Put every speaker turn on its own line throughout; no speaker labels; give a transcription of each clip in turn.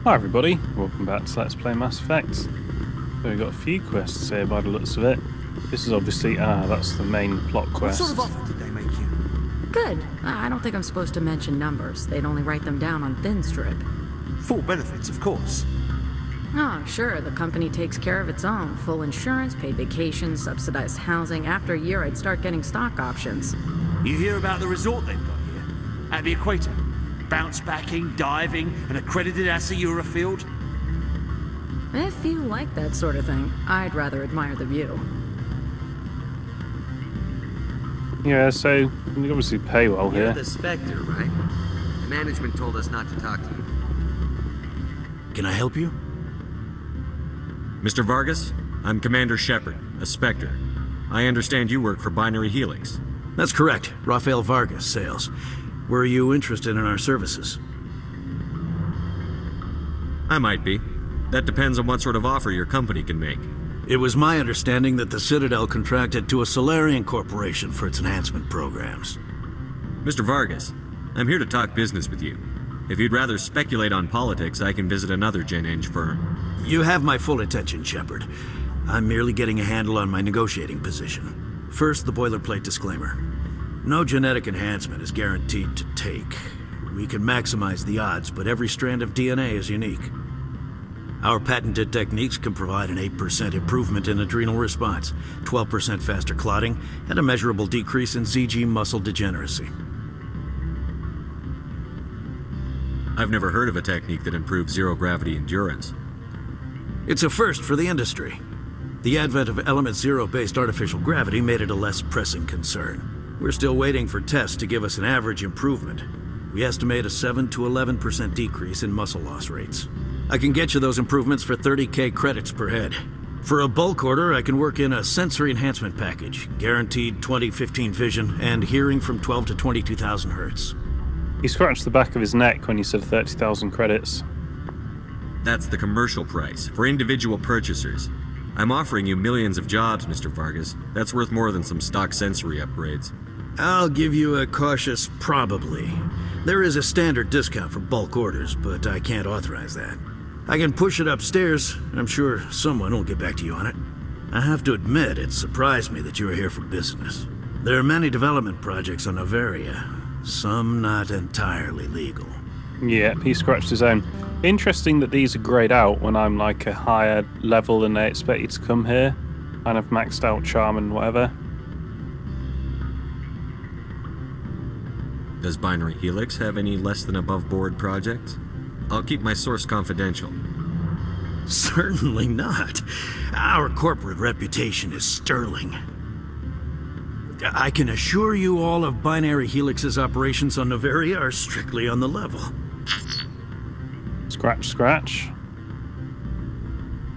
Hi everybody, welcome back to Let's Play Mass Effect. So we've got a few quests here by the looks of it. This is obviously, that's the main plot quest.
What sort of offer did they make you?
Good. I don't think I'm supposed to mention numbers. They'd only write them down on thin strip.
Full benefits, of course.
Oh, sure, the company takes care of its own. Full insurance, paid vacations, subsidized housing. After a year, I'd start getting stock options.
You hear about the resort they've got here? At the equator? Bounce backing, diving, an accredited Asura field?
If you like that sort of thing, I'd rather admire the view.
Yeah, so you obviously pay well
You're
here.
the Spectre, right? The management told us not to talk to you.
Can I help you?
Mr. Vargas, I'm Commander Shepard, a Spectre. I understand you work for Binary Helix.
That's correct. Rafael Vargas, sales. Were you interested in our services?
I might be. That depends on what sort of offer your company can make.
It was my understanding that the Citadel contracted to a Solarian corporation for its enhancement programs.
Mr. Vargas, I'm here to talk business with you. If you'd rather speculate on politics, I can visit another Gen Eng firm.
You have my full attention, Shepard. I'm merely getting a handle on my negotiating position. First, the boilerplate disclaimer. No genetic enhancement is guaranteed to take. We can maximize the odds, but every strand of DNA is unique. Our patented techniques can provide an 8% improvement in adrenal response, 12% faster clotting, and a measurable decrease in ZG muscle degeneracy.
I've never heard of a technique that improves zero-gravity endurance.
It's a first for the industry. The advent of Element Zero-based artificial gravity made it a less pressing concern. We're still waiting for tests to give us an average improvement. We estimate a 7 to 11% decrease in muscle loss rates. I can get you those improvements for 30K credits per head. For a bulk order, I can work in a sensory enhancement package, guaranteed 20/15 vision, and hearing from 12 to 22,000 hertz.
He scratched the back of his neck when you said 30,000 credits.
That's the commercial price, for individual purchasers. I'm offering you millions of jobs, Mr. Vargas. That's worth more than some stock sensory upgrades.
I'll give you a cautious probably. There is a standard discount for bulk orders, but I can't authorize that. I can push it upstairs. I'm sure someone will get back to you on it. I have to admit, it surprised me that you were here for business. There are many development projects on Noveria, some not entirely legal.
Yeah, he scratched his own. Interesting that these are grayed out when I'm like a higher level than they expect you to come here. And I've maxed out charm and whatever.
Does Binary Helix have any less than above-board projects? I'll keep my source confidential.
Certainly not. Our corporate reputation is sterling. I can assure you all of Binary Helix's operations on Noveria are strictly on the level.
Scratch, scratch.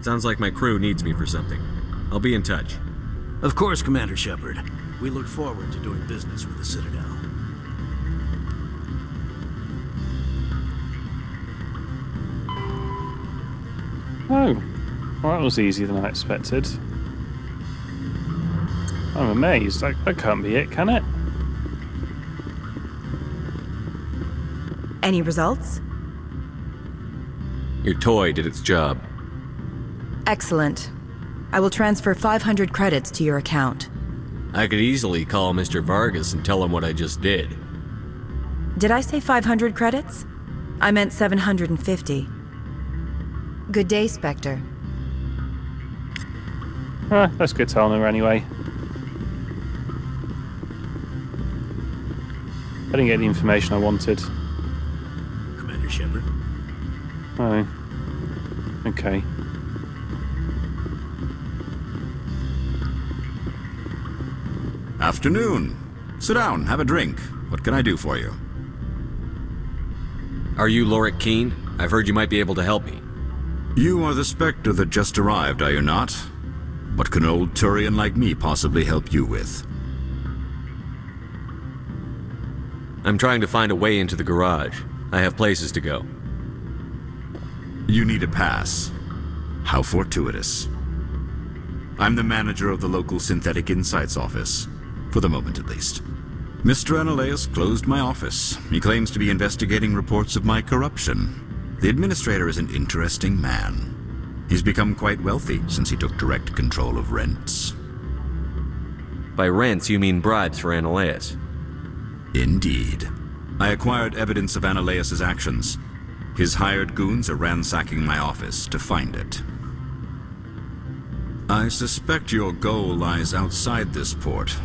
Sounds like my crew needs me for something. I'll be in touch.
Of course, Commander Shepard. We look forward to doing business with the Citadel.
Oh, well, that was easier than I expected. I'm amazed. That can't be it, can it?
Any results?
Your toy did its job.
Excellent. I will transfer 500 credits to your account.
I could easily call Mr. Vargas and tell him what I just did.
Did I say 500 credits? I meant 750. Good day, Spectre.
Let's go tell her anyway. I didn't get the information I wanted.
Commander Shepard.
Oh. Okay.
Afternoon. Sit down, have a drink. What can I do for you?
Are you Lorik Keen? I've heard you might be able to help me.
You are the Spectre that just arrived, are you not? What can an old Turian like me possibly help you with?
I'm trying to find a way into the garage. I have places to go.
You need a pass. How fortuitous. I'm the manager of the local Synthetic Insights office. For the moment, at least. Mr. Analeus closed my office. He claims to be investigating reports of my corruption. The administrator is an interesting man. He's become quite wealthy since he took direct control of rents.
By rents, you mean bribes for Ananias.
Indeed. I acquired evidence of Ananias' actions. His hired goons are ransacking my office to find it. I suspect your goal lies outside this port.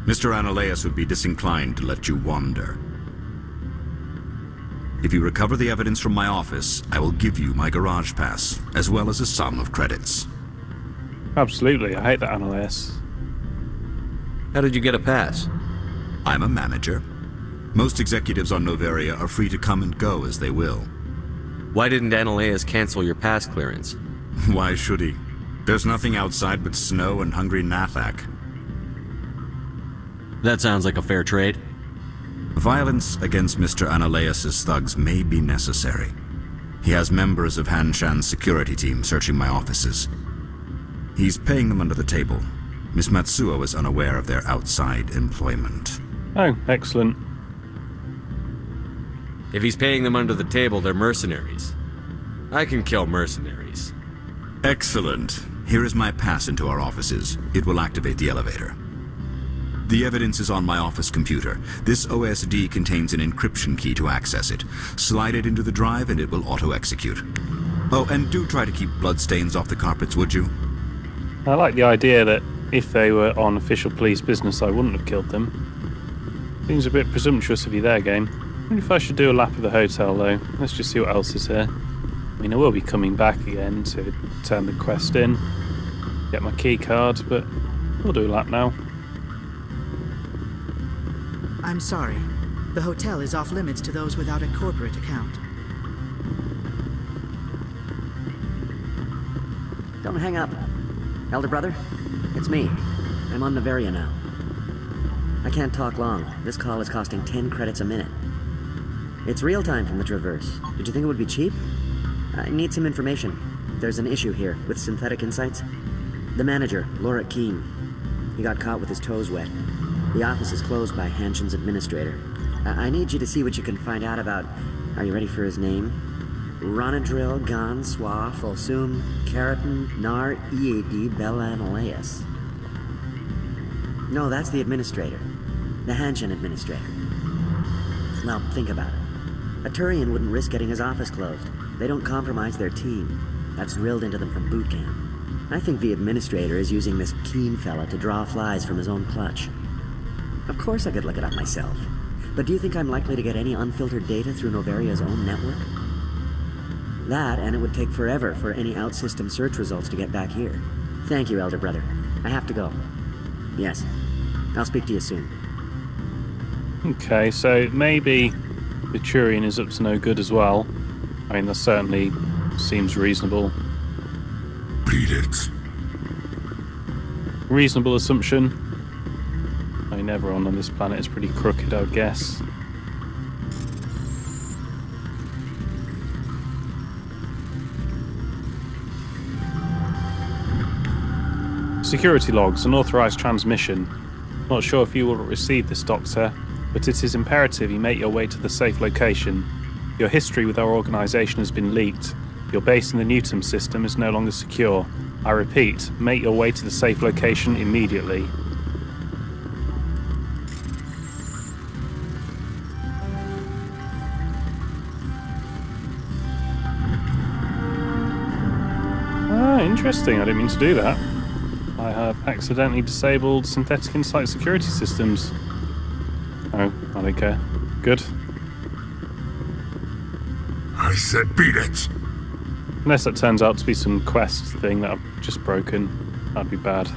Mr. Ananias would be disinclined to let you wander. If you recover the evidence from my office, I will give you my garage pass, as well as a sum of credits.
Absolutely, I hate that Ananias.
How did you get a pass?
I'm a manager. Most executives on Noveria are free to come and go as they will.
Why didn't Ananias cancel your pass clearance?
Why should he? There's nothing outside but snow and hungry Nathak.
That sounds like a fair trade.
Violence against Mr. Ananias' thugs may be necessary. He has members of Hanshan's security team searching my offices. He's paying them under the table. Miss Matsuo is unaware of their outside employment.
Oh, excellent.
If he's paying them under the table, they're mercenaries. I can kill mercenaries.
Excellent. Here is my pass into our offices. It will activate the elevator. The evidence is on my office computer. This OSD contains an encryption key to access it. Slide it into the drive and it will auto-execute. Oh, and do try to keep bloodstains off the carpets, would you?
I like the idea that if they were on official police business, I wouldn't have killed them. Seems a bit presumptuous of you there, game. I wonder if I should do a lap of the hotel, though. Let's just see what else is here. I mean, I will be coming back again to turn the quest in, get my key card, but we'll do a lap now.
I'm sorry. The hotel is off limits to those without a corporate account.
Don't hang up. Elder brother, it's me. I'm on Noverian now. I can't talk long. This call is costing 10 credits a minute. It's real time from the Traverse. Did you think it would be cheap? I need some information. There's an issue here with Synthetic Insights. The manager, Lorik Keene. He got caught with his toes wet. The office is closed by Hanshan's administrator. I need you to see what you can find out about... Are you ready for his name? Ronadril Gan Swa Folsum Keratin Nar Ead Bella Ananias. No, that's the administrator. The Hanshan administrator. Now, think about it. A Turian wouldn't risk getting his office closed. They don't compromise their team. That's drilled into them from boot camp. I think the administrator is using this Keene fella to draw flies from his own clutch. Of course I could look it up myself. But do you think I'm likely to get any unfiltered data through Noveria's own network? That, and it would take forever for any out-system search results to get back here. Thank you, Elder Brother. I have to go. Yes. I'll speak to you soon.
Okay, so maybe the Turian is up to no good as well. I mean, that certainly seems reasonable.
Beat it.
Reasonable assumption. I mean, everyone on this planet is pretty crooked, I would guess. Security logs, unauthorized transmission. Not sure if you will receive this, Doctor, but it is imperative you make your way to the safe location. Your history with our organization has been leaked. Your base in the Newton system is no longer secure. I repeat, make your way to the safe location immediately. Ah, interesting. I didn't mean to do that. I have accidentally disabled Synthetic Insight security systems. Oh, I don't care. Good.
I said beat it!
Unless that turns out to be some quest thing that I've just broken, that'd be bad.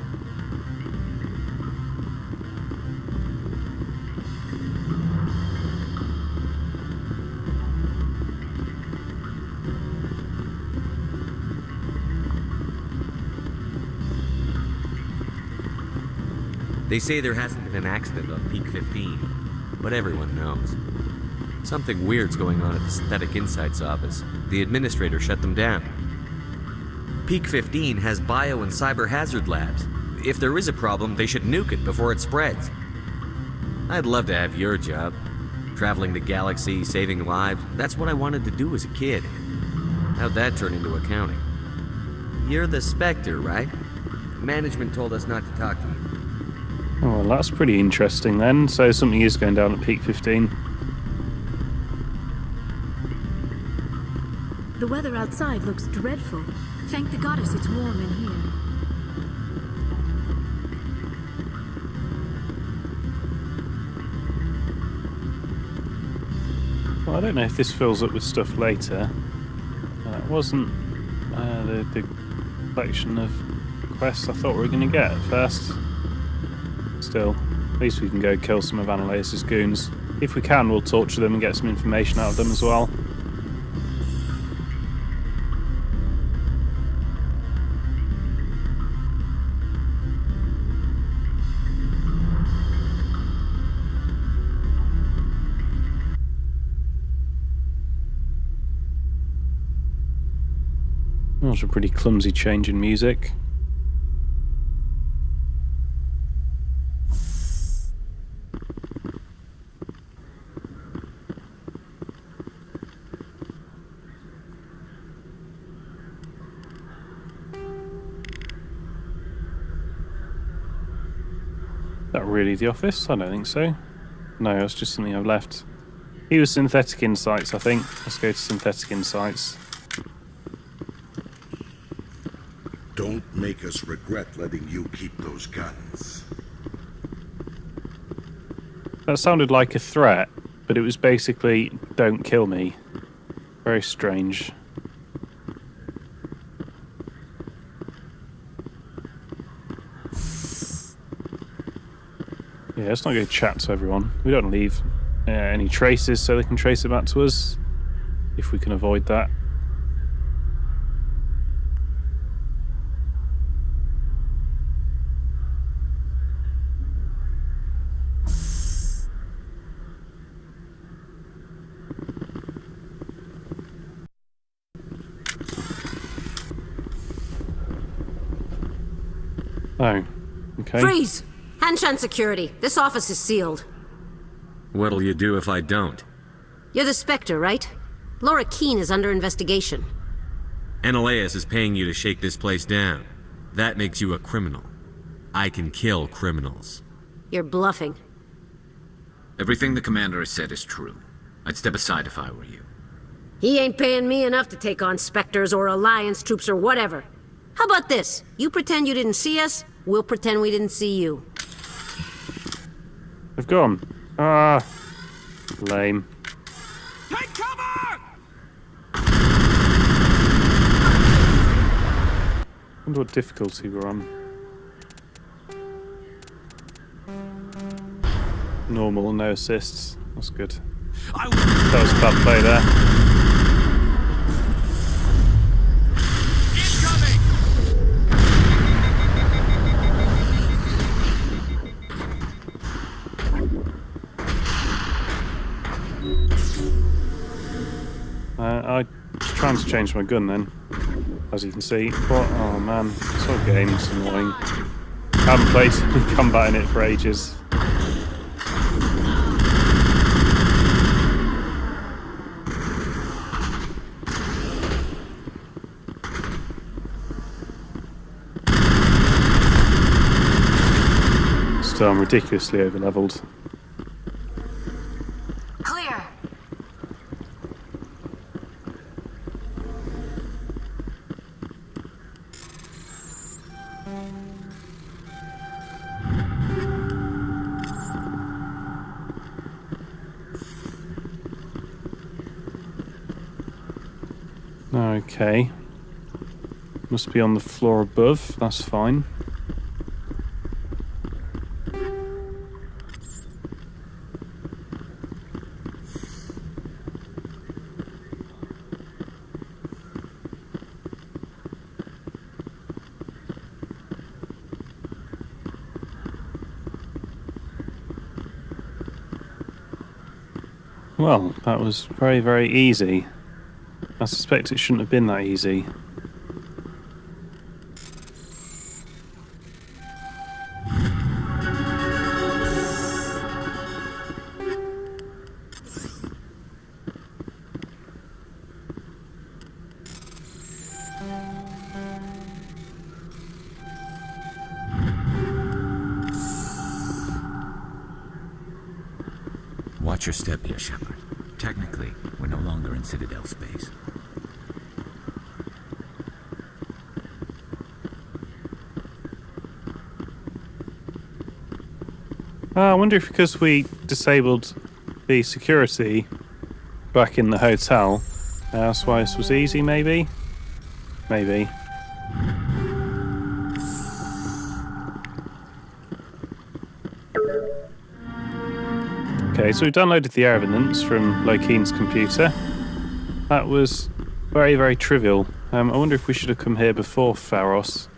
They say there hasn't been an accident on Peak 15, but everyone knows. Something weird's going on at the Synthetic Insights office. The administrator shut them down. Peak 15 has bio and cyber hazard labs. If there is a problem, they should nuke it before it spreads. I'd love to have your job. Traveling the galaxy, saving lives, that's what I wanted to do as a kid. How'd that turn into accounting?
You're the Spectre, right? Management told us not to talk to you.
Oh, well, that's pretty interesting then. So something is going down at peak 15.
The weather outside looks dreadful. Thank the goddess it's warm in here.
Well, I don't know if this fills up with stuff later. It wasn't the collection of quests I thought we were going to get at first. Still, at least we can go kill some of Annaleis's goons. If we can, we'll torture them and get some information out of them as well. That was a pretty clumsy change in music. Is that really the office? I don't think so. No, it's just something I've left. He was Synthetic Insights, I think. Let's go to Synthetic Insights.
Don't make us regret letting you keep those guns.
That sounded like a threat, but it was basically, don't kill me. Very strange. Yeah, let's not go chat to everyone. We don't leave any traces so they can trace it back to us, if we can avoid that. Oh, okay.
Freeze! Hanshan security. This office is sealed.
What'll you do if I don't?
You're the Spectre, right? Laura Keene is under investigation.
Annaleis is paying you to shake this place down. That makes you a criminal. I can kill criminals.
You're bluffing.
Everything the commander has said is true. I'd step aside if I were you.
He ain't paying me enough to take on Spectres or Alliance troops or whatever. How about this? You pretend you didn't see us, we'll pretend we didn't see you.
They've gone. Ah, lame.
Take cover!
Wonder what difficulty we're on. Normal, no assists. That's good. That was a bad play there. I was trying to change my gun then, as you can see, but oh man, this whole game's annoying. I haven't played combat in it for ages. Still, I'm ridiculously over-leveled.
Clear.
Okay. Must be on the floor above, that's fine. Well, that was very, very easy. I suspect it shouldn't have been that easy.
Watch your step here, Shepard. Technically, we're no longer in Citadel space.
I wonder if because we disabled the security back in the hotel, that's why this was easy, maybe? Maybe. Okay, so we downloaded the evidence from Lokeen's computer. That was very, very trivial. I wonder if we should have come here before Pharos.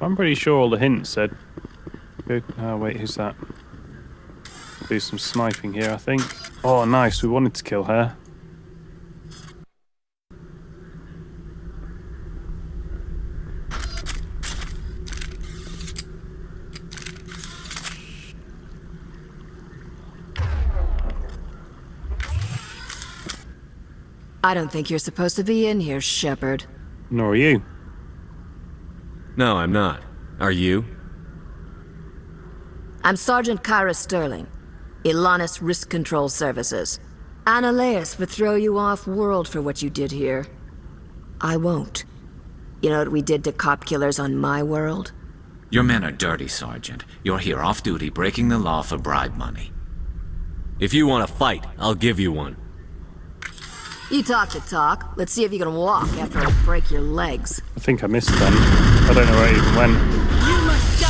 I'm pretty sure all the hints said... Oh, wait, who's that? Do some sniping here, I think. Oh, nice, we wanted to kill her.
I don't think you're supposed to be in here, Shepard.
Nor are you.
No, I'm not. Are you?
I'm Sergeant Kyra Sterling, Ilanis Risk Control Services. Annaleus would throw you off-world for what you did here. I won't. You know what we did to cop killers on my world?
Your men are dirty, Sergeant. You're here off-duty, breaking the law for bribe money.
If you want to fight, I'll give you one.
You talk the talk. Let's see if you can walk after I break your legs.
I think I missed them. I don't know where it even went.
You must die!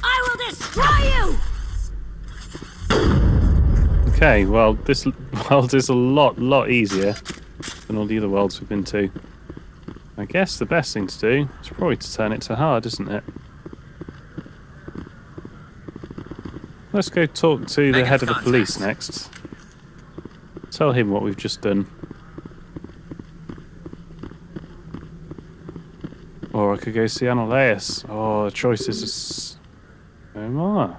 I will destroy you!
Okay, well, this world is a lot easier than all the other worlds we've been to. I guess the best thing to do is probably to turn it to hard, isn't it? Let's go talk to the head of the police next. Tell him what we've just done. Or I could go see Annaleus. Oh, the choices are so more.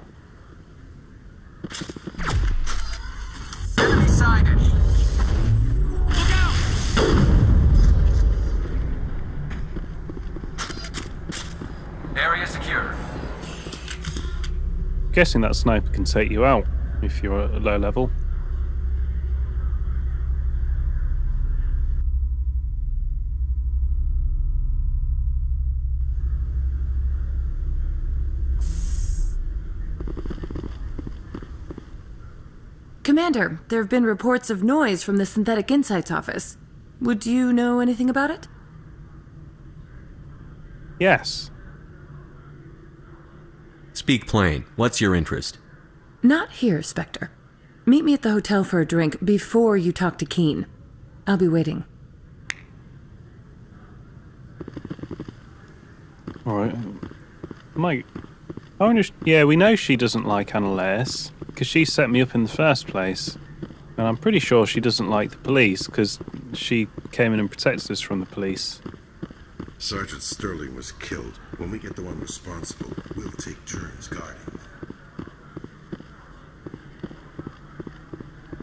Enemy sighted. Look out! Area secure.
Guessing that sniper can take you out if you're at a low level.
Commander, there have been reports of noise from the Synthetic Insights office. Would you know anything about it?
Yes.
Speak plain. What's your interest?
Not here, Spectre. Meet me at the hotel for a drink before you talk to Keen. I'll be waiting.
Alright. Mike. Yeah, we know she doesn't like Annaleus, because she set me up in the first place. And I'm pretty sure she doesn't like the police, because she came in and protected us from the police.
Sergeant Sterling was killed. When we get the one responsible, we'll take turns guarding them.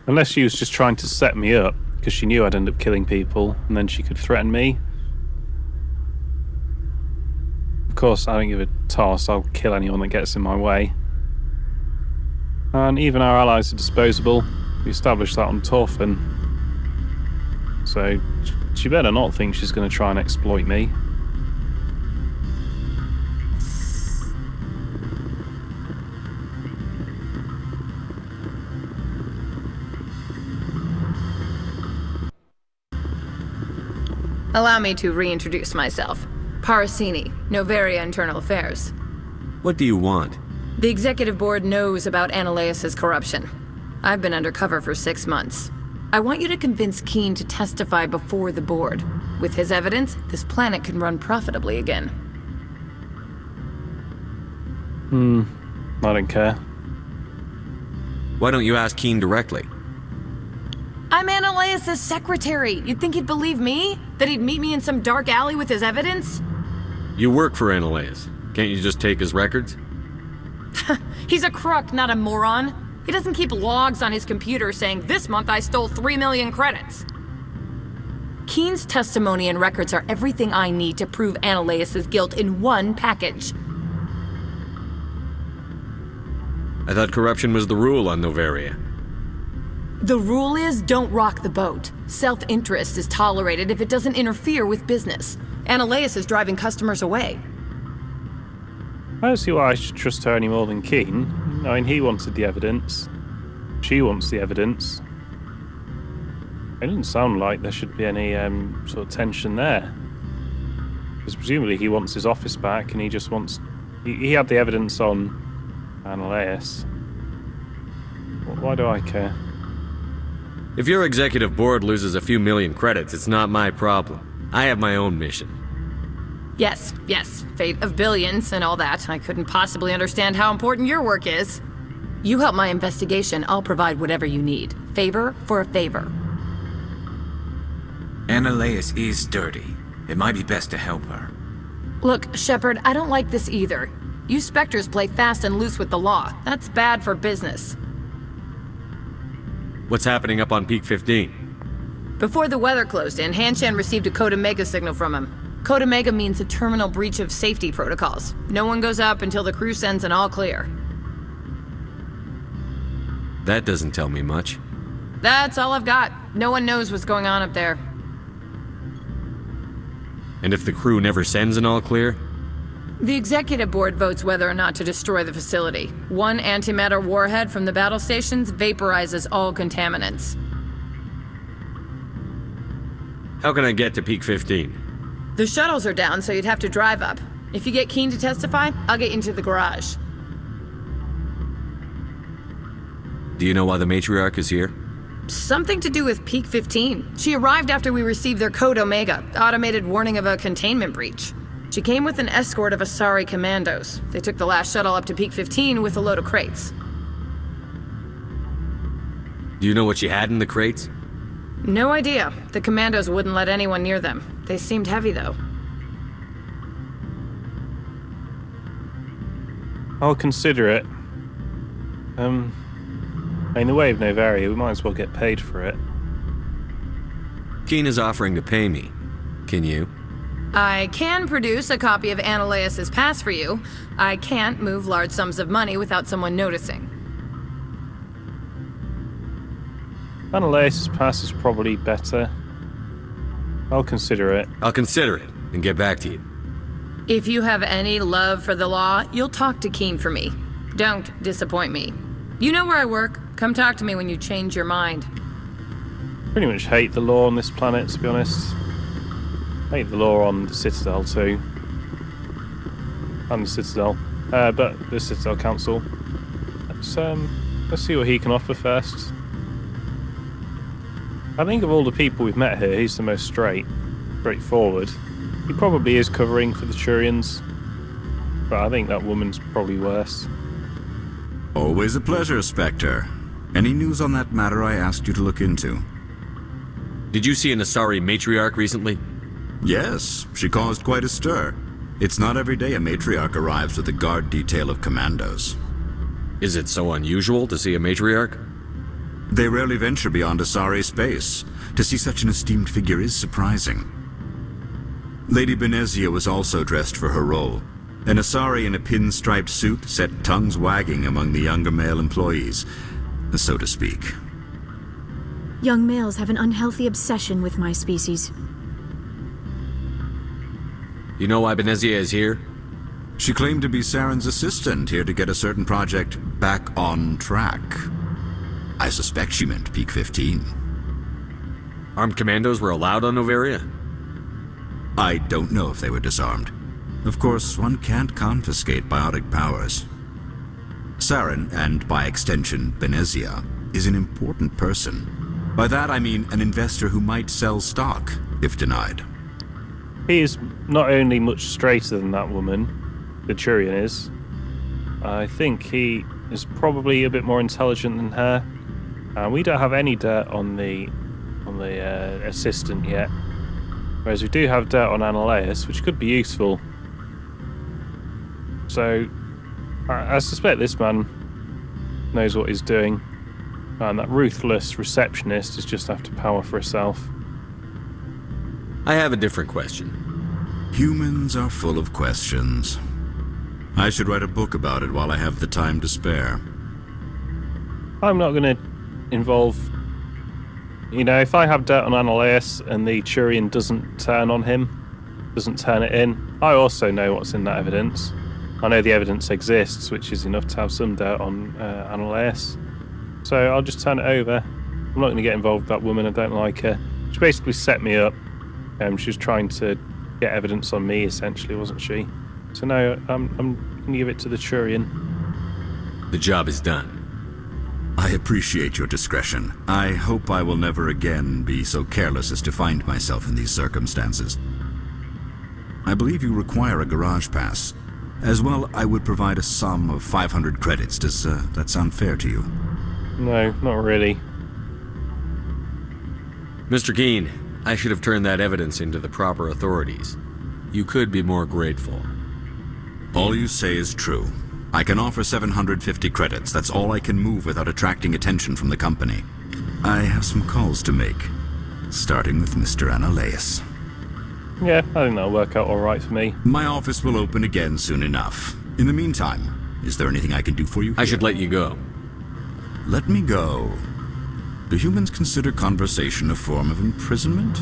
Unless she was just trying to set me up, because she knew I'd end up killing people, and then she could threaten me. Of course, I don't give a toss. I'll kill anyone that gets in my way. And even our allies are disposable. We established that on Torfin. So, she better not think she's going to try and exploit me.
Allow me to reintroduce myself. Parasini, Noverian Internal Affairs.
What do you want?
The executive board knows about Annaleus' corruption. I've been undercover for 6 months. I want you to convince Keen to testify before the board. With his evidence, this planet can run profitably again.
I don't care.
Why don't you ask Keen directly?
I'm Annaleus' secretary. You'd think he'd believe me? That he'd meet me in some dark alley with his evidence?
You work for Annaleus.
Can't you just take his records?
He's a crook, not a moron. He doesn't keep logs on his computer saying, "This month I stole 3 million credits." Keen's testimony and records are everything I need to prove Ananias' guilt in one package.
I thought corruption was the rule on Noveria.
The rule is, don't rock the boat. Self-interest is tolerated if it doesn't interfere with business. Ananias is driving customers away.
I don't see why I should trust her any more than Keen. I mean, he wanted the evidence. She wants the evidence. It doesn't sound like there should be any sort of tension there. Because presumably he wants his office back and he just wants... He had the evidence on Ananias. Why do I care?
If your executive board loses a few million credits, it's not my problem. I have my own mission.
Yes, fate of billions and all that. I couldn't possibly understand how important your work is. You help my investigation, I'll provide whatever you need. Favor for a favor.
Ananias is dirty. It might be best to help her.
Look, Shepard, I don't like this either. You Spectres play fast and loose with the law. That's bad for business.
What's happening up on Peak 15?
Before the weather closed in, Hanshan received a Code Omega signal from him. Code Omega means a terminal breach of safety protocols. No one goes up until the crew sends an all clear.
That doesn't tell me much.
That's all I've got. No one knows what's going on up there.
And if the crew never sends an all clear?
The executive board votes whether or not to destroy the facility. One antimatter warhead from the battle stations vaporizes all contaminants.
How can I get to Peak 15?
The shuttles are down, so you'd have to drive up. If you get Keen to testify, I'll get you into the garage.
Do you know why the matriarch is here?
Something to do with Peak 15. She arrived after we received their Code Omega, automated warning of a containment breach. She came with an escort of Asari commandos. They took the last shuttle up to Peak 15 with a load of crates.
Do you know what she had in the crates?
No idea. The commandos wouldn't let anyone near them. They seemed heavy, though.
I'll consider it. In the way of Noveria, we might as well get paid for it.
Keen is offering to pay me. Can you?
I can produce a copy of Ananias' pass for you. I can't move large sums of money without someone noticing.
Ananias' pass is probably better. I'll consider it.
I'll consider it and get back to you.
If you have any love for the law, you'll talk to Keen for me. Don't disappoint me. You know where I work. Come talk to me when you change your mind.
Pretty much hate the law on this planet, to be honest. Hate the law on the Citadel too. And the Citadel. But the Citadel Council. Let's see what he can offer first. I think of all the people we've met here, he's the most straightforward. He probably is covering for the Turians. But I think that woman's probably worse.
Always a pleasure, Spectre. Any news on that matter I asked you to look into?
Did you see an Asari matriarch recently?
Yes, she caused quite a stir. It's not every day a matriarch arrives with a guard detail of commandos.
Is it so unusual to see a matriarch?
They rarely venture beyond Asari space. To see such an esteemed figure is surprising. Lady Benezia was also dressed for her role. An Asari in a pinstriped suit set tongues wagging among the younger male employees, so to speak.
Young males have an unhealthy obsession with my species.
You know why Benezia is here?
She claimed to be Saren's assistant, here to get a certain project back on track. I suspect she meant Peak 15.
Armed commandos were allowed on Noveria?
I don't know if they were disarmed. Of course, one can't confiscate biotic powers. Saren, and by extension, Benezia, is an important person. By that I mean an investor who might sell stock, if denied.
He is not only much straighter than that woman, the Turian is. I think he is probably a bit more intelligent than her. We don't have any dirt on the assistant yet. Whereas we do have dirt on Ananias, which could be useful. So, I suspect this man knows what he's doing. And that ruthless receptionist is just after power for herself.
I have a different question.
Humans are full of questions. I should write a book about it while I have the time to spare.
I'm not going to involve... You know, if I have dirt on Ananias and the Turian doesn't turn on him, doesn't turn it in, I also know what's in that evidence. I know the evidence exists, which is enough to have some dirt on Ananias. So I'll just turn it over. I'm not going to get involved with that woman. I don't like her. She basically set me up. She was trying to get evidence on me, essentially, wasn't she? So no, I'm going to give it to the Turian.
The job is done.
I appreciate your discretion. I hope I will never again be so careless as to find myself in these circumstances. I believe you require a garage pass. As well, I would provide a sum of 500 credits. Does that sound fair to you?
No, not really.
Mr. Keene, I should have turned that evidence into the proper authorities. You could be more grateful.
All you say is true. I can offer 750 credits. That's all I can move without attracting attention from the company. I have some calls to make, starting with Mr. Ananias.
Yeah, I think that'll work out all right for me.
My office will open again soon enough. In the meantime, is there anything I can do for you?
I should let you go.
Let me go. Do humans consider conversation a form of imprisonment?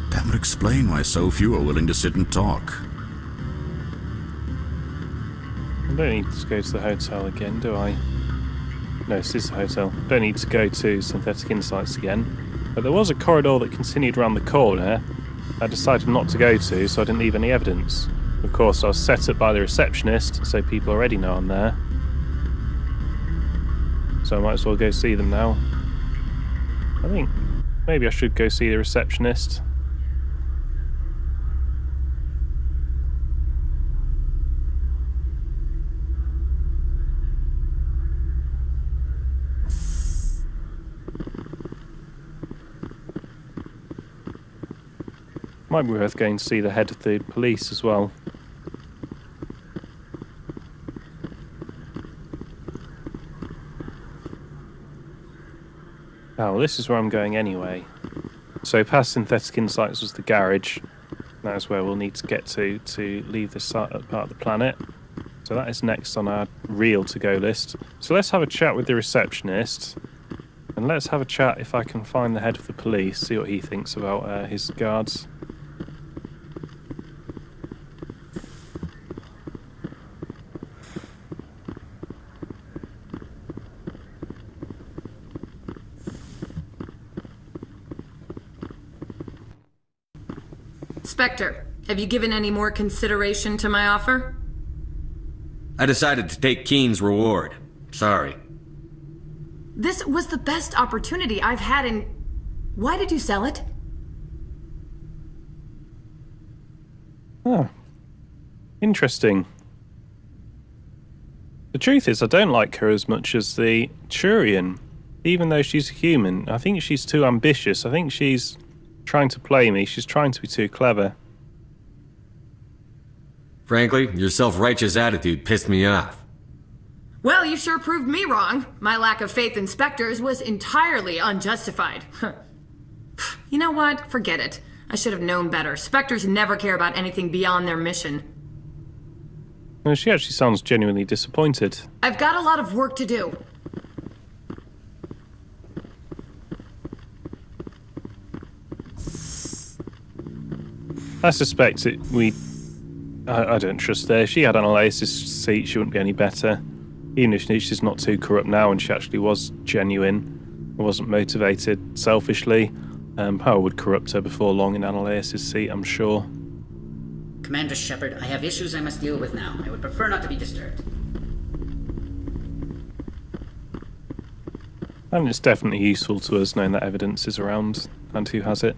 That would explain why so few are willing to sit and talk.
I don't need to go to the hotel again, do I? No, this is the hotel. Don't need to go to Synthetic Insights again. But there was a corridor that continued around the corner I decided not to go to, so I didn't leave any evidence. Of course, I was set up by the receptionist, so people already know I'm there. So I might as well go see them now. I think maybe I should go see the receptionist. Might be worth going to see the head of the police as well. Oh, well, this is where I'm going anyway. So past Synthetic Insights was the garage. That is where we'll need to get to leave this part of the planet. So that is next on our real to-go list. So let's have a chat with the receptionist. And let's have a chat if I can find the head of the police, see what he thinks about his guards.
Spectre, have you given any more consideration to my offer?
I decided to take Keene's reward. Sorry.
This was the best opportunity I've had in... Why did you sell it?
Oh. Interesting. The truth is, I don't like her as much as the Turian. Even though she's a human, I think she's too ambitious. I think she's trying to play me. She's trying to be too clever.
Frankly, your self-righteous attitude pissed me off.
Well, you sure proved me wrong. My lack of faith in Spectres was entirely unjustified. You know what? Forget it. I should have known better. Spectres never care about anything beyond their mission.
Well, she actually sounds genuinely disappointed.
I've got a lot of work to do.
I suspect I don't trust her. If she had Ananias' seat, she wouldn't be any better. Even if she's not too corrupt now and she actually was genuine and wasn't motivated selfishly, power would corrupt her before long in Ananias' seat, I'm sure.
Commander Shepard, I have issues I must deal with now. I would prefer not to be disturbed.
And it's definitely useful to us knowing that evidence is around and who has it.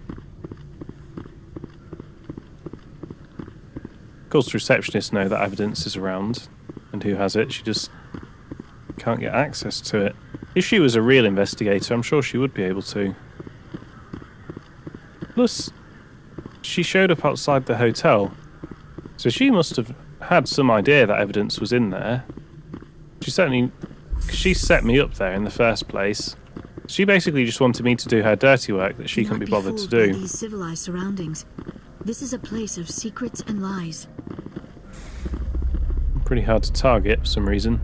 Of course, the receptionists know that evidence is around and who has it. She just can't get access to it. If she was a real investigator, I'm sure she would be able to. Plus, she showed up outside the hotel, so she must have had some idea that evidence was in there. She certainly... She set me up there in the first place. She basically just wanted me to do her dirty work that she couldn't be bothered to do.
These civilized surroundings. This is a place of secrets and lies.
Pretty hard to target for some reason.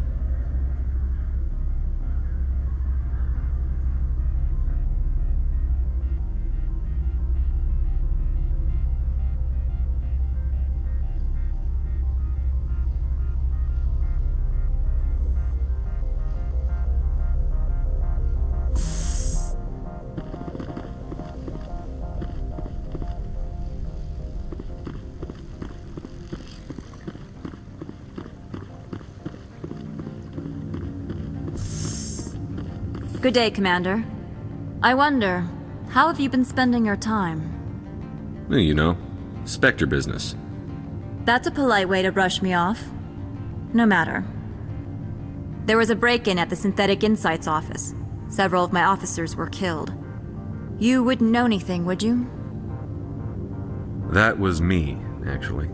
Good day, Commander. I wonder, how have you been spending your time?
Well, you know, Spectre business.
That's a polite way to brush me off. No matter. There was a break-in at the Synthetic Insights office. Several of my officers were killed. You wouldn't know anything, would you?
That was me, actually.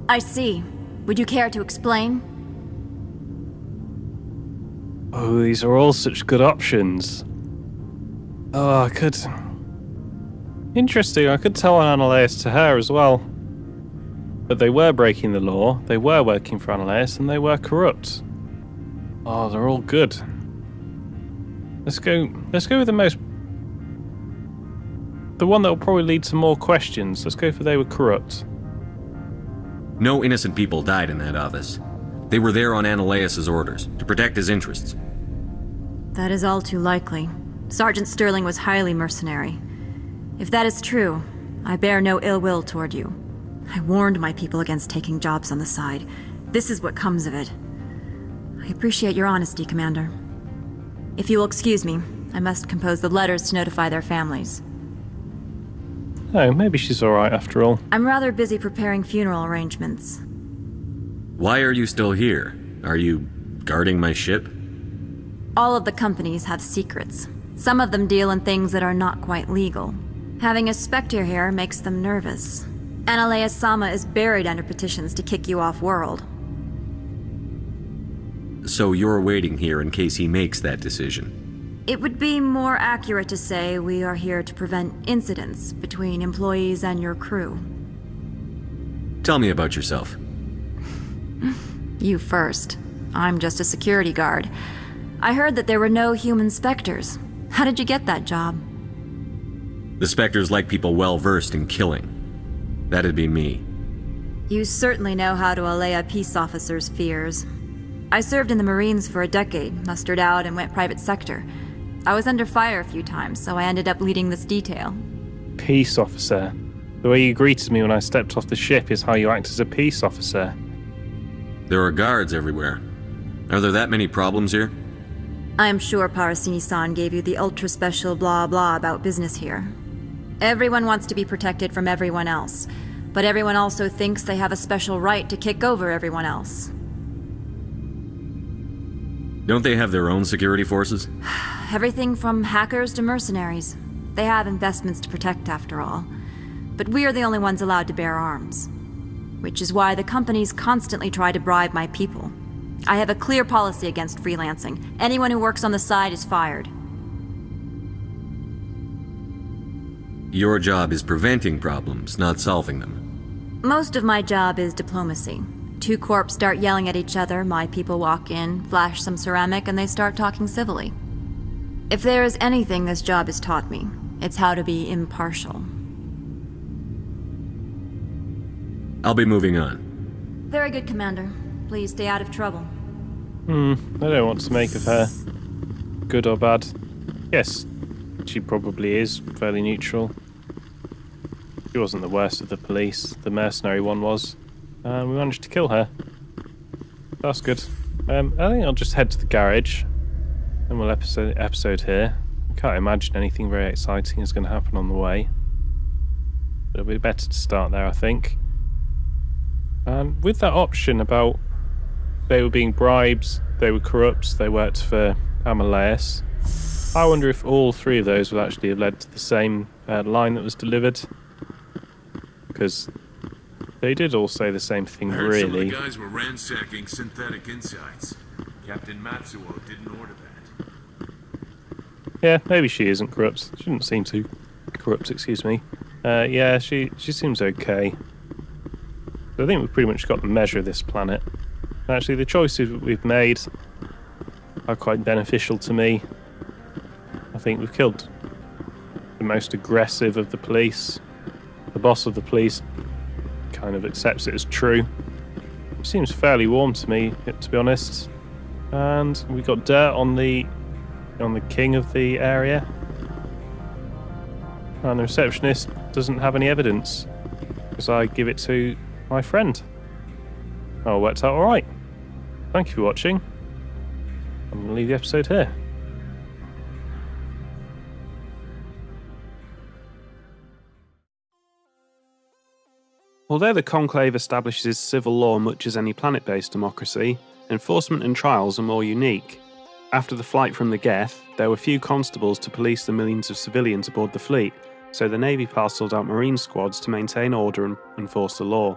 I see. Would you care to explain?
Oh, these are all such good options. Oh, I could... Interesting, I could tell Annaleis to her as well. But they were breaking the law, they were working for Annaleis, and they were corrupt. Oh, they're all good. Let's go with the one that will probably lead to more questions. Let's go for they were corrupt.
No innocent people died in that office. They were there on Annaleis' orders, to protect his interests.
That is all too likely. Sergeant Sterling was highly mercenary. If that is true, I bear no ill will toward you. I warned my people against taking jobs on the side. This is what comes of it. I appreciate your honesty, Commander. If you will excuse me, I must compose the letters to notify their families.
Oh, maybe she's alright after all.
I'm rather busy preparing funeral arrangements.
Why are you still here? Are you guarding my ship?
All of the companies have secrets. Some of them deal in things that are not quite legal. Having a Spectre here makes them nervous. Annaleis Sama is buried under petitions to kick you off world.
So you're waiting here in case he makes that decision?
It would be more accurate to say we are here to prevent incidents between employees and your crew.
Tell me about yourself.
You first. I'm just a security guard. I heard that there were no human Spectres. How did you get that job?
The Spectres like people well-versed in killing. That'd be me.
You certainly know how to allay a peace officer's fears. I served in the Marines for a decade, mustered out and went private sector. I was under fire a few times, so I ended up leading this detail.
Peace officer. The way you greeted me when I stepped off the ship is how you act as a peace officer.
There are guards everywhere. Are there that many problems here?
I am sure Parasini-san gave you the ultra-special blah-blah about business here. Everyone wants to be protected from everyone else, but everyone also thinks they have a special right to kick over everyone else.
Don't they have their own security forces?
Everything from hackers to mercenaries. They have investments to protect, after all. But we are the only ones allowed to bear arms. Which is why the companies constantly try to bribe my people. I have a clear policy against freelancing. Anyone who works on the side is fired.
Your job is preventing problems, not solving them.
Most of my job is diplomacy. Two corps start yelling at each other, my people walk in, flash some ceramic, and they start talking civilly. If there is anything this job has taught me, it's how to be impartial.
I'll be moving on.
Very good, Commander. Please stay out of trouble.
I don't know what to make of her. Good or bad? Yes, she probably is fairly neutral. She wasn't the worst of the police. The mercenary one was. We managed to kill her. That's good. I think I'll just head to the garage. And we'll episode here. I can't imagine anything very exciting is going to happen on the way. But it'll be better to start there, I think. And with that option about they were being bribed, they were corrupt, they worked for Annaleis, I wonder if all three of those would actually have led to the same line that was delivered. Because They did all say the same thing,
I heard some of
really.
the guys were ransacking synthetic insides. Captain Matsuo didn't order that.
Yeah, maybe she isn't corrupt. She didn't seem too corrupt, excuse me. Yeah, she seems okay. So I think we've pretty much got the measure of this planet. Actually, the choices we've made are quite beneficial to me. I think we've killed the most aggressive of the police. The boss of the police kind of accepts it as true. It seems fairly warm to me, to be honest. And we got dirt on the king of the area. And the receptionist doesn't have any evidence, because I give it to my friend. Oh, it worked out alright. Thank you for watching. I'm going to leave the episode here. Although the Conclave establishes civil law much as any planet-based democracy, enforcement and trials are more unique. After the flight from the Geth, there were few constables to police the millions of civilians aboard the fleet, so the Navy parcelled out Marine squads to maintain order and enforce the law.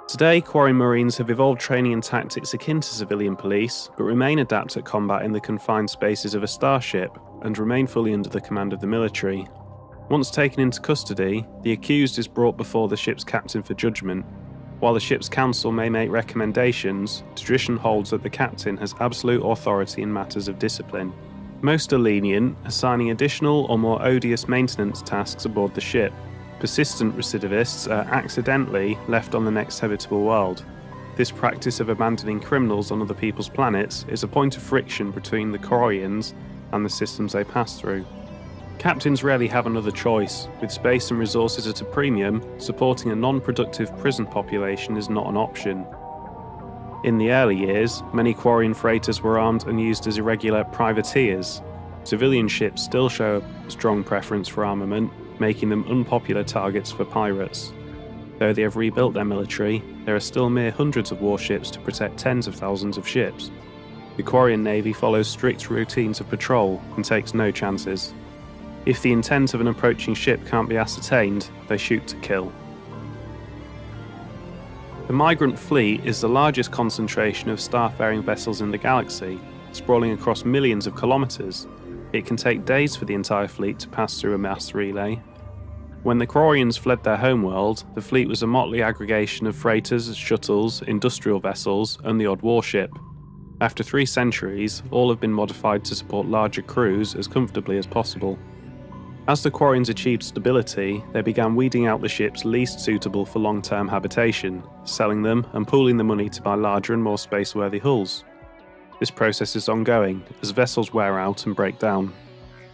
Today, Quarren Marines have evolved training and tactics akin to civilian police, but remain adept at combat in the confined spaces of a starship, and remain fully under the command of the military. Once taken into custody, the accused is brought before the ship's captain for judgment. While the ship's council may make recommendations, tradition holds that the captain has absolute authority in matters of discipline. Most are lenient, assigning additional or more odious maintenance tasks aboard the ship. Persistent recidivists are accidentally left on the next habitable world. This practice of abandoning criminals on other people's planets is a point of friction between the Quarians and the systems they pass through. Captains rarely have another choice. With space and resources at a premium, supporting a non-productive prison population is not an option. In the early years, many Quarian freighters were armed and used as irregular privateers. Civilian ships still show a strong preference for armament, making them unpopular targets for pirates. Though they have rebuilt their military, there are still mere hundreds of warships to protect tens of thousands of ships. The Quarian Navy follows strict routines of patrol and takes no chances. If the intent of an approaching ship can't be ascertained, they shoot to kill. The Migrant Fleet is the largest concentration of starfaring vessels in the galaxy, sprawling across millions of kilometres. It can take days for the entire fleet to pass through a mass relay. When the Quarians fled their homeworld, the fleet was a motley aggregation of freighters, shuttles, industrial vessels, and the odd warship. After 3 centuries, all have been modified to support larger crews as comfortably as possible. As the Quarians achieved stability, they began weeding out the ships least suitable for long-term habitation, selling them and pooling the money to buy larger and more space-worthy hulls. This process is ongoing, as vessels wear out and break down.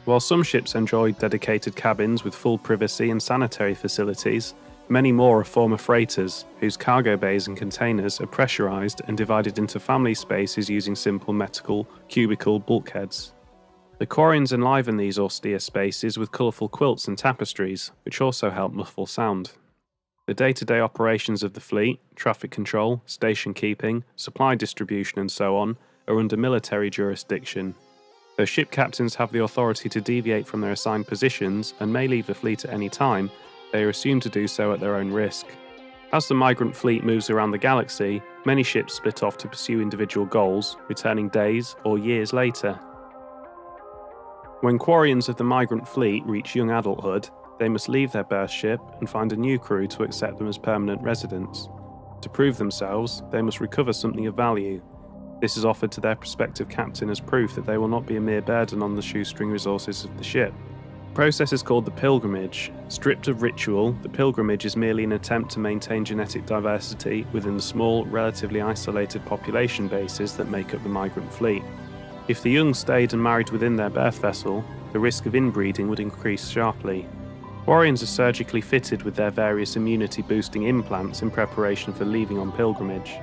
While some ships enjoy dedicated cabins with full privacy and sanitary facilities, many more are former freighters, whose cargo bays and containers are pressurized and divided into family spaces using simple metal cubicle bulkheads. The Quarians enliven these austere spaces with colourful quilts and tapestries, which also help muffle sound. The day-to-day operations of the fleet, traffic control, station keeping, supply distribution and so on, are under military jurisdiction. Though ship captains have the authority to deviate from their assigned positions and may leave the fleet at any time, they are assumed to do so at their own risk. As the Migrant Fleet moves around the galaxy, many ships split off to pursue individual goals, returning days or years later. When Quarians of the Migrant Fleet reach young adulthood, they must leave their birth ship and find a new crew to accept them as permanent residents. To prove themselves, they must recover something of value. This is offered to their prospective captain as proof that they will not be a mere burden on the shoestring resources of the ship. The process is called the pilgrimage. Stripped of ritual, the pilgrimage is merely an attempt to maintain genetic diversity within the small, relatively isolated population bases that make up the Migrant Fleet. If the young stayed and married within their birth vessel, the risk of inbreeding would increase sharply. Quarians are surgically fitted with their various immunity-boosting implants in preparation for leaving on pilgrimage.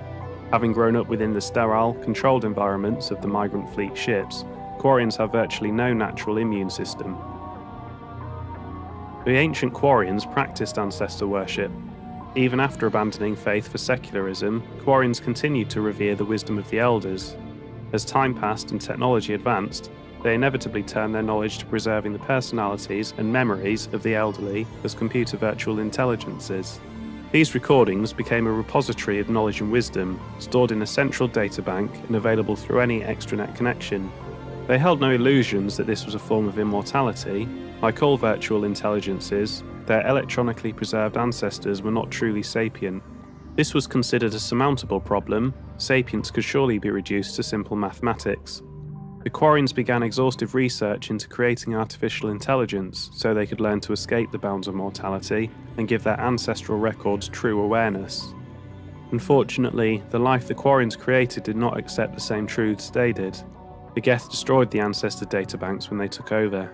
Having grown up within the sterile, controlled environments of the Migrant Fleet ships, Quarians have virtually no natural immune system. The ancient Quarians practiced ancestor worship. Even after abandoning faith for secularism, Quarians continued to revere the wisdom of the elders. As time passed and technology advanced, they inevitably turned their knowledge to preserving the personalities and memories of the elderly as computer virtual intelligences. These recordings became a repository of knowledge and wisdom, stored in a central databank and available through any extranet connection. They held no illusions that this was a form of immortality. Like all virtual intelligences, their electronically preserved ancestors were not truly sapient. This was considered a surmountable problem. Sapience could surely be reduced to simple mathematics. The Quarians began exhaustive research into creating artificial intelligence so they could learn to escape the bounds of mortality and give their ancestral records true awareness. Unfortunately, the life the Quarians created did not accept the same truths they did. The Geth destroyed the ancestor databanks when they took over.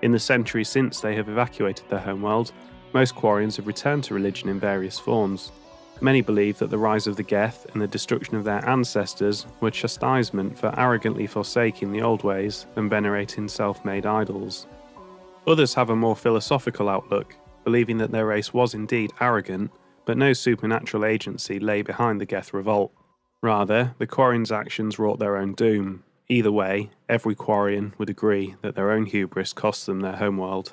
In the centuries since they have evacuated their homeworld, most Quarians have returned to religion in various forms. Many believe that the rise of the Geth and the destruction of their ancestors were chastisement for arrogantly forsaking the old ways and venerating self-made idols. Others have a more philosophical outlook, believing that their race was indeed arrogant, but no supernatural agency lay behind the Geth revolt. Rather, the Quarians' actions wrought their own doom. Either way, every Quarian would agree that their own hubris cost them their homeworld.